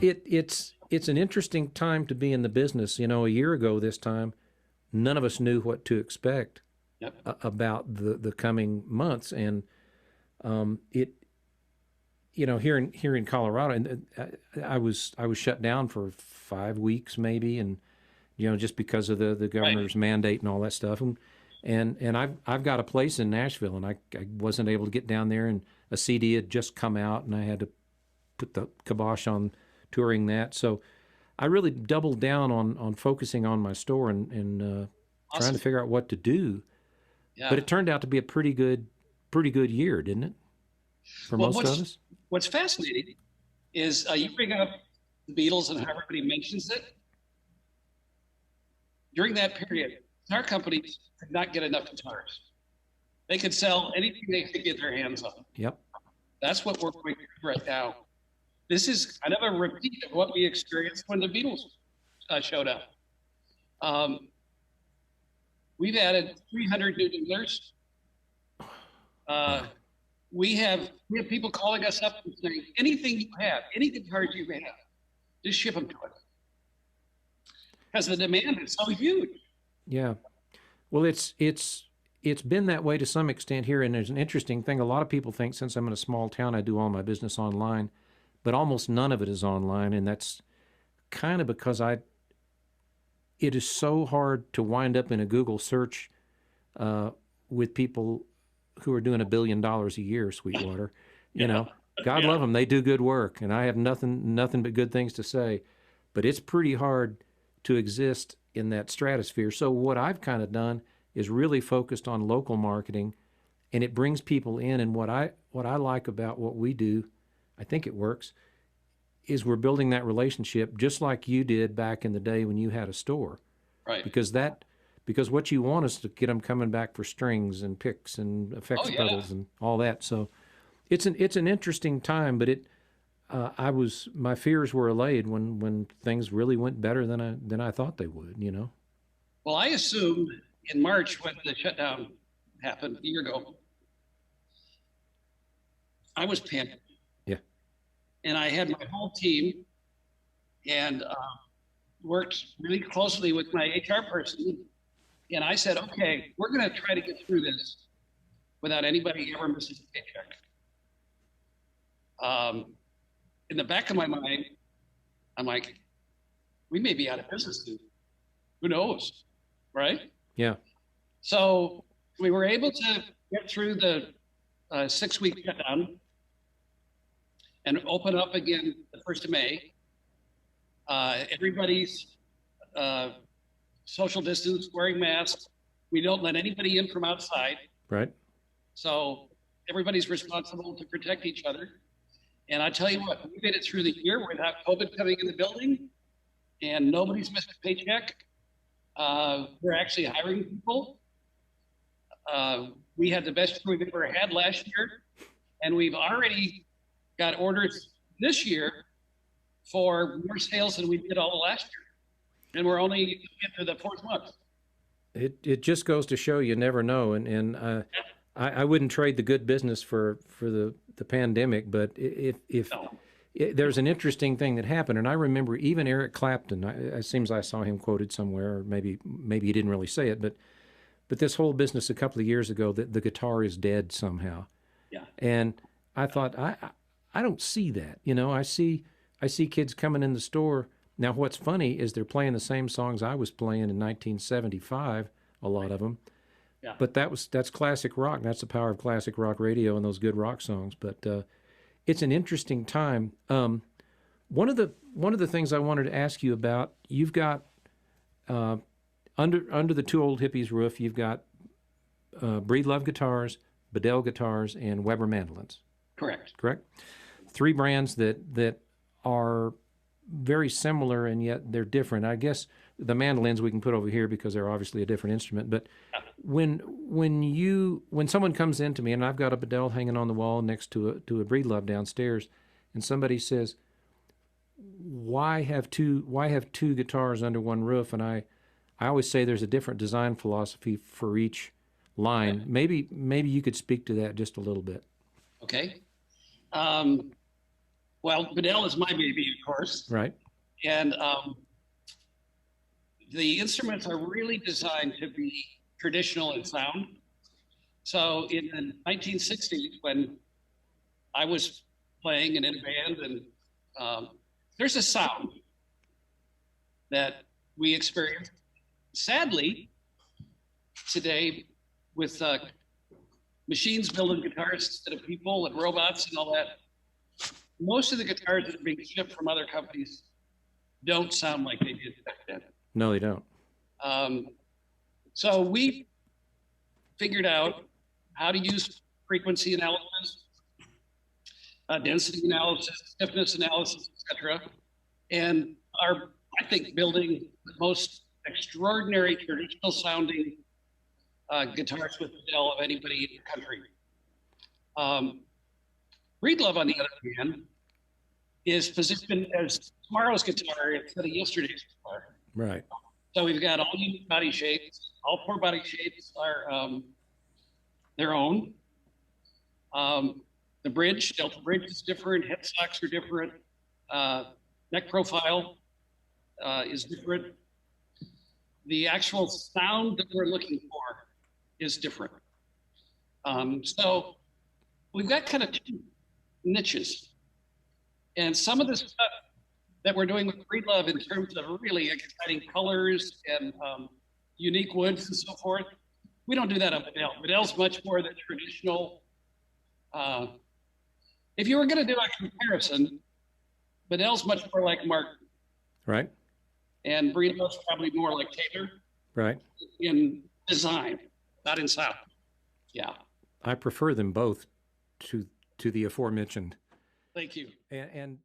It's an interesting time to be in the business. You know, a year ago this time, none of us knew what to expect about the coming months, and it. You know, here in Colorado, and I was shut down for 5 weeks maybe, and you know, just because of the governor's mandate and all that stuff, and I've got a place in Nashville, and I wasn't able to get down there, and a CD had just come out, and I had to put the kibosh on touring that. So I really doubled down on focusing on my store and Awesome. trying to figure out what to do. Yeah. But it turned out to be a pretty good year, didn't it? For most of us. What's fascinating is you bring up the Beatles and how everybody mentions it. During that period, guitar companies could not get enough guitars. They could sell anything they could get their hands on. Yep. That's what we're going through right now. This is kind of a repeat of what we experienced when the Beatles showed up. We've added 300 new dealers. We have people calling us up and saying, anything you have, any guitars you have, just ship them to us. Because the demand is so huge. Yeah. Well, it's been that way to some extent here, and there's an interesting thing. A lot of people think since I'm in a small town, I do all my business online, but almost none of it is online, and that's kind of because it is so hard to wind up in a Google search with people who are doing $1 billion a year, Sweetwater. You know, God love them. They do good work, and I have nothing but good things to say. But it's pretty hard to exist in that stratosphere. So what I've kind of done is really focused on local marketing, and it brings people in. And what I like about what we do, I think it works, is we're building that relationship just like you did back in the day when you had a store. Right. Because what you want is to get them coming back for strings and picks and effects pedals and all that. So it's an interesting time, but my fears were allayed when things really went better than I thought they would, you know. Well, I assumed in March when the shutdown happened a year ago, I was panicked. Yeah. And I had my whole team and worked really closely with my HR person. And I said, okay, we're going to try to get through this without anybody ever missing a paycheck. In the back of my mind, I'm like, we may be out of business soon. Who knows, right? Yeah. So we were able to get through the 6-week shutdown and open up again the 1st of May. Everybody's social distance, wearing masks. We don't let anybody in from outside. Right. So everybody's responsible to protect each other. And I tell you what, we made it through the year without COVID coming in the building, and nobody's missed a paycheck. We're actually hiring people. We had the best year we've ever had last year, and we've already got orders this year for more sales than we did all of last year. And we're only into the 4th month. It just goes to show you never know, and I wouldn't trade the good business for the pandemic. But if there's an interesting thing that happened, and I remember even Eric Clapton. It seems I saw him quoted somewhere, or maybe he didn't really say it, but this whole business a couple of years ago, that the guitar is dead somehow. Yeah. And I thought I don't see that. You know, I see kids coming in the store. Now, what's funny is they're playing the same songs I was playing in 1975, a lot of them. Yeah. But that's classic rock. That's the power of classic rock radio and those good rock songs. But it's an interesting time. One of the things I wanted to ask you about, you've got under the Two Old Hippies roof, you've got Breedlove guitars, Bedell guitars, and Weber mandolins. Correct. 3 brands that are very similar, and yet they're different. I guess the mandolins we can put over here because they're obviously a different instrument. But when someone comes in to me, and I've got a Bedell hanging on the wall next to a Breedlove downstairs, and somebody says, "Why have two guitars under one roof?" And I always say there's a different design philosophy for each line. Maybe you could speak to that just a little bit. Okay. Well, Bedell is my baby, of course. Right. And the instruments are really designed to be traditional in sound. So in the 1960s, when I was playing and in a band, and there's a sound that we experience. Sadly, today, with machines building guitars instead of people and robots and all that, most of the guitars that are being shipped from other companies don't sound like they did back then. No, they don't. So we figured out how to use frequency analysis, density analysis, stiffness analysis, etc., and are, I think, building the most extraordinary traditional sounding guitars with Bedell of anybody in the country. Breedlove, on the other hand, is positioned as tomorrow's guitar instead of yesterday's guitar. Right. So we've got all unique body shapes. All 4 body shapes are their own. The bridge, Delta bridge is different. Headstocks are different. Neck profile is different. The actual sound that we're looking for is different. So we've got kind of 2 niches. And some of the stuff that we're doing with Breedlove in terms of really exciting colors and unique woods and so forth, we don't do that on Bedell. Bedell's much more the traditional. If you were going to do a comparison, Bedell's much more like Martin. Right. And Breedlove's probably more like Taylor. Right. In design, not in sound. Yeah. I prefer them both to the aforementioned. Thank you. And